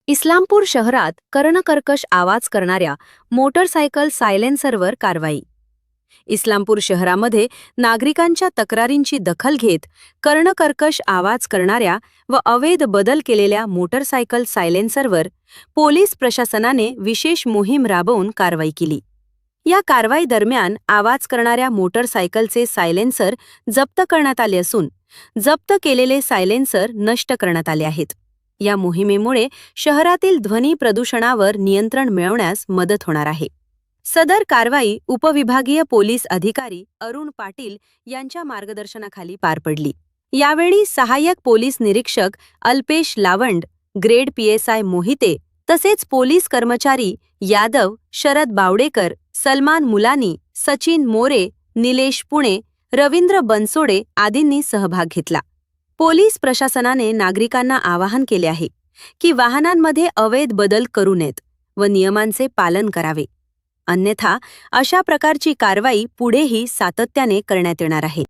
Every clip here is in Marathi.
इस्लामपूर शहरात कर्णकर्कश आवाज करणाऱ्या मोटरसायकल सायलेन्सरवर कारवाई. इस्लामपूर शहरामध्ये नागरिकांच्या तक्रारींची दखल घेत कर्णकर्कश आवाज करणाऱ्या व अवैध बदल केलेल्या मोटरसायकल सायलेन्सरवर पोलीस प्रशासनाने विशेष मोहीम राबवून कारवाई केली. या कारवाई दरम्यान आवाज करणाऱ्या मोटरसायकलचे सायलेन्सर जप्त करण्यात आले असून जप्त केलेले सायलेन्सर नष्ट करण्यात आले आहेत. या मोहिमेमुळे शहरातील ध्वनी प्रदूषणावर नियंत्रण मिळवण्यास मदत होणार आहे. सदर कारवाई उपविभागीय पोलीस अधिकारी अरुण पाटील यांच्या मार्गदर्शनाखाली पार पडली. यावेळी सहाय्यक पोलीस निरीक्षक अल्पेश लावंड, ग्रेड PSI मोहिते तसेच पोलीस कर्मचारी यादव, शरद बावडेकर, सलमान मुलानी, सचिन मोरे, निलेश पुणे, रवींद्र बनसोडे आदींनी सहभाग घेतला. पोलीस प्रशासनाने नागरिकांना आवाहन केले आहे की वाहनांमध्ये अवैध बदल करू नयेत व नियमांचे पालन करावे, अन्यथा अशा प्रकारची कारवाई पुढेही सातत्याने करण्यात येणार आहे.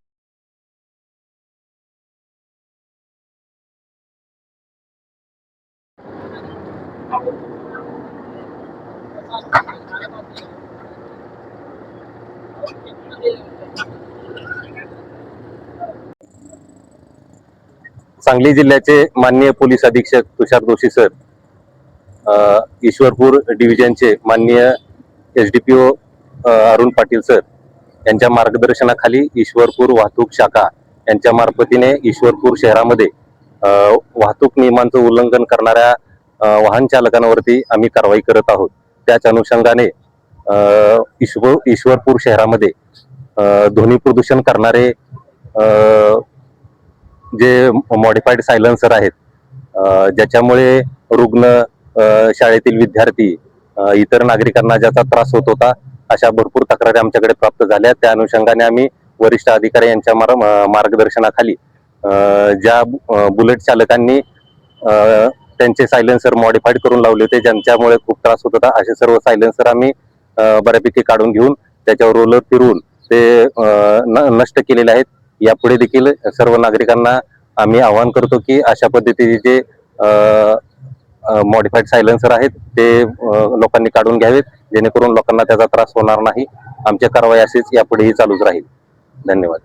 सांगली जिल्ह्याचे माननीय पोलीस अधीक्षक तुषार जोशी सर, ईश्वरपूर डिव्हिजनचे माननीय SDPO अरुण पाटील सर यांच्या मार्गदर्शनाखाली ईश्वरपूर वाहतूक शाखा यांच्या मार्फतीने ईश्वरपूर शहरामध्ये वाहतूक नियमांचं उल्लंघन करणाऱ्या वाहन चालकांवरती आम्ही कारवाई करत आहोत. त्याच अनुषंगाने ईश्वरपूर शहरामध्ये ध्वनी प्रदूषण करणारे जे मॉडिफाईड सायलेन्सर आहेत, ज्याच्यामुळे रुग्ण, शाळेतील विद्यार्थी, इतर नागरिकांना ज्याचा त्रास होत होता, अशा भरपूर तक्रारी आमच्याकडे प्राप्त झाल्या. त्या अनुषंगाने आम्ही वरिष्ठ अधिकारी यांच्या मार्गदर्शनाखाली ज्या बुलेट चालकांनी त्यांचे सायलेन्सर मॉडिफाईड करून लावले होते, ज्यांच्यामुळे खूप त्रास होत होता, असे सर्व सायलेन्सर आम्ही बऱ्यापैकी काढून घेऊन त्याच्यावर रोलर फिरवून ते नष्ट केलेले आहेत. यापुढे देखील सर्व नागरिकांना आम्ही आवाहन करतो की अशा पद्धतीचे जे मॉडिफाईड सायलेन्सर आहेत ते लोकांनी काढून घ्यावेत, जेणेकरून लोकांना त्याचा त्रास होणार नाही. आमची कारवाई अशीच यापुढेही चालूच राहील. धन्यवाद.